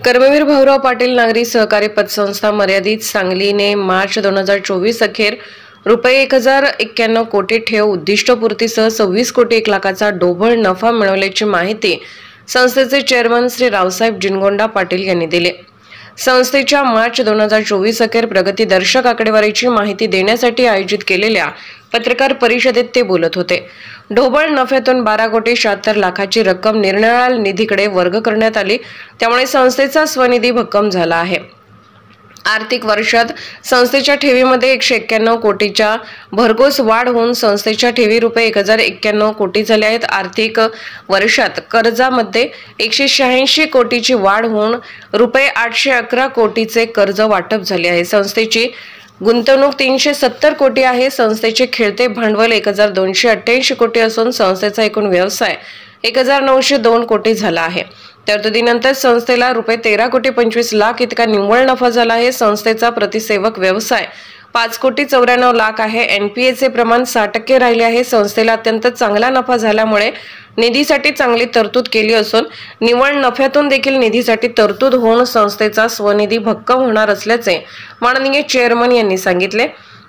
कर्मवीर भाऊराव पाटील नागरी सहकारी पतसंस्था मर्यादित सांगलीने मार्च 2024 अखेर रुपये 1091 कोटी ठेव उद्दिष्टपूर्तीसह 26 कोटी 1 लाखाचा ढोबळ नफा मिळवल्याची माहिती संस्थेचे चेअरमन श्री रावसाहेब जिनगोंडा पाटील यांनी दिली। संस्थेच्या मार्च 2024 अखेर प्रगतीदर्शक आकडेवारीची माहिती देण्यासाठी आयोजित केलेल्या पत्रकार परिषदेत ते बोलत होते। ढोबळ नफ्यातून 12 कोटी 76 लाखाची रक्कम निरनिराळ्या निधीकडे वर्ग करण्यात आली, त्यामुळे संस्थेचा स्वनिधी भक्कम झाला आहे। आर्थिक वर्षात संस्थेच्या ठेवीमध्ये 191 कोटीच्या भरघोस वाढ होऊन संस्थेच्या ठेवी रुपये 1091 कोटी झाल्या आहेत। आर्थिक वर्षात कर्जामध्ये 186 कोटीची वाढ होऊन रुपये 811 कोटीचे कर्ज वाटप झाले आहे। संस्थेची गुंतवणूक 370 कोटी आहे। संस्थेचे खेळते भांडवल 1288 कोटी असून संस्थेचा एकूण व्यवसाय 1902 कोटी झाला आहे। तरतुदीनंतर संस्थेला रुपये 13 कोटी 25 लाख इतका निव्वळ नफा झाला आहे। संस्थेचा प्रतिसेवक व्यवसाय 5 कोटी 94 लाख आहे। एनपीएचे प्रमाण 60% राहिले आहे। संस्थेला अत्यंत चांगला नफा झाल्यामुळे निधीसाठी चांगली तरतूद केली असून निव्वळ नफ्यातून देखील निधीसाठी तरतूद होऊन संस्थेचा स्वनिधी भक्कम होणार असल्याचे माननीय चेअरमन यांनी सांगितले।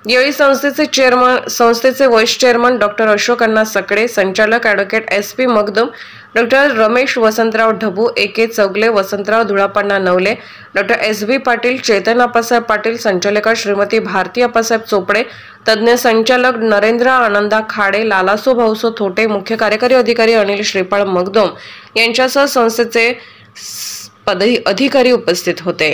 यावेळी संस्थेचे vice chairman doctor Ashok Anna Sakade, संचालक advocate SP Magdum, doctor Ramesh Vasantrao Dhabu, AK Chougale, Vasantrao Dhulappanna Navale, doctor SB Patil, Chetan Appasaheb Patil, संचालिका श्रीमती भारती आप्पासाहेब चोपडे, तज्ञ संचालक नरेंद्र आनंदा खाडे, लालासो भाऊसो थोटे, मुख्य कार्यकारी अधिकारी अनिल श्रीपाळ मगदूम यांच्यासह संस्थेचे अधिकारी उपस्थित होते।